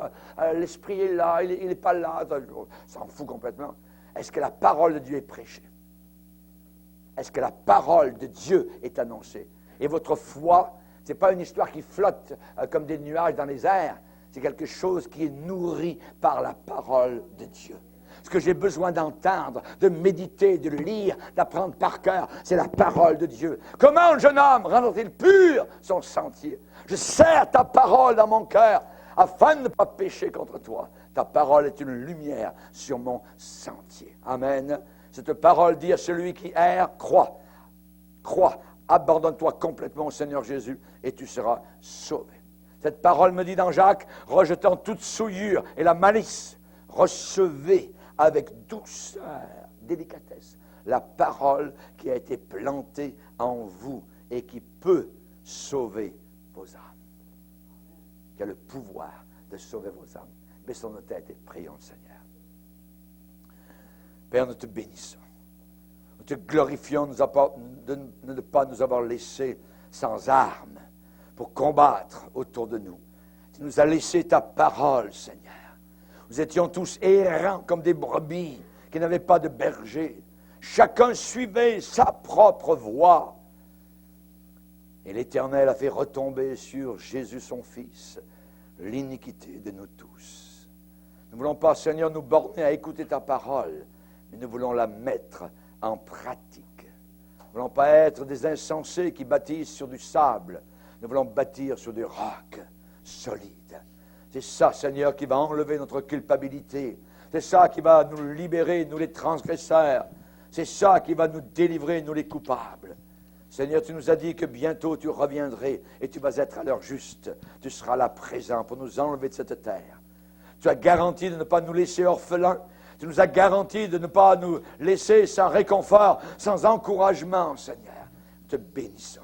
Speaker 1: l'esprit est là, il n'est pas là, ça s'en fout complètement. Est-ce que la parole de Dieu est prêchée? Est-ce que la parole de Dieu est annoncée? Et votre foi, ce n'est pas une histoire qui flotte comme des nuages dans les airs. C'est quelque chose qui est nourri par la parole de Dieu. Ce que j'ai besoin d'entendre, de méditer, de lire, d'apprendre par cœur, c'est la parole de Dieu. Comment le jeune homme rendra-t-il pur son sentier? Je serre ta parole dans mon cœur afin de ne pas pécher contre toi. Ta parole est une lumière sur mon sentier. Amen. Cette parole dit à celui qui erre, crois. Crois, abandonne-toi complètement au Seigneur Jésus et tu seras sauvé. Cette parole me dit dans Jacques, rejetant toute souillure et la malice, recevez avec douceur, délicatesse, la parole qui a été plantée en vous et qui peut sauver vos âmes. Qui a le pouvoir de sauver vos âmes. Baissons nos têtes et prions le Seigneur. Père, nous te bénissons. Nous te glorifions de ne pas nous avoir laissés sans armes pour combattre autour de nous. Tu nous as laissé ta parole, Seigneur. Nous étions tous errants comme des brebis qui n'avaient pas de berger. Chacun suivait sa propre voie. Et l'Éternel a fait retomber sur Jésus, son Fils, l'iniquité de nous tous. Nous ne voulons pas, Seigneur, nous borner à écouter ta parole, mais nous voulons la mettre en pratique. Nous ne voulons pas être des insensés qui bâtissent sur du sable. Nous voulons bâtir sur du roc solide. C'est ça, Seigneur, qui va enlever notre culpabilité. C'est ça qui va nous libérer, nous les transgresseurs. C'est ça qui va nous délivrer, nous les coupables. Seigneur, tu nous as dit que bientôt tu reviendrais et tu vas être à l'heure juste. Tu seras là présent pour nous enlever de cette terre. Tu as garanti de ne pas nous laisser orphelins. Tu nous as garanti de ne pas nous laisser sans réconfort, sans encouragement, Seigneur. Nous te bénissons.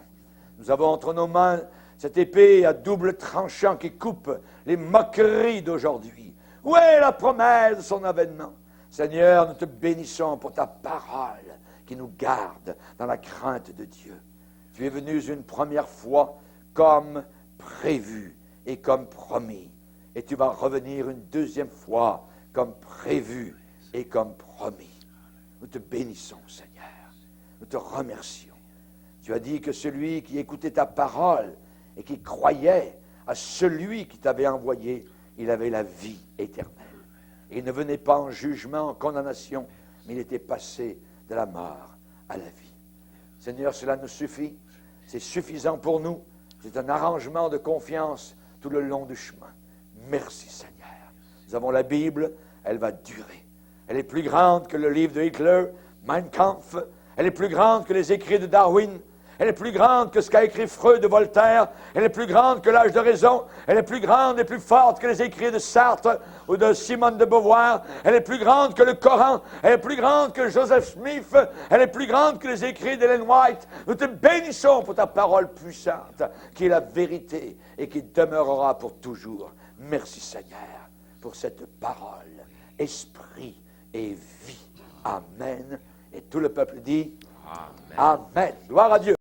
Speaker 1: Nous avons entre nos mains cette épée à double tranchant qui coupe les moqueries d'aujourd'hui. Où est la promesse de son avènement? Seigneur, nous te bénissons pour ta parole qui nous garde dans la crainte de Dieu. Tu es venu une première fois comme prévu et comme promis. Et tu vas revenir une deuxième fois comme prévu et comme promis. Nous te bénissons, Seigneur. Nous te remercions. Tu as dit que celui qui écoutait ta parole et qui croyait à celui qui t'avait envoyé, il avait la vie éternelle. Et il ne venait pas en jugement, en condamnation, mais il était passé de la mort à la vie. Seigneur, cela nous suffit. C'est suffisant pour nous. C'est un arrangement de confiance tout le long du chemin. Merci, Seigneur. Nous avons la Bible, elle va durer. Elle est plus grande que le livre de Hitler, Mein Kampf. Elle est plus grande que les écrits de Darwin. Elle est plus grande que ce qu'a écrit Freud de Voltaire. Elle est plus grande que l'âge de raison. Elle est plus grande et plus forte que les écrits de Sartre ou de Simone de Beauvoir. Elle est plus grande que le Coran. Elle est plus grande que Joseph Smith. Elle est plus grande que les écrits d'Ellen White. Nous te bénissons pour ta parole puissante, qui est la vérité et qui demeurera pour toujours. Merci, Seigneur, pour cette parole, esprit et vie. Amen. Et tout le peuple dit Amen. Amen. Gloire à Dieu.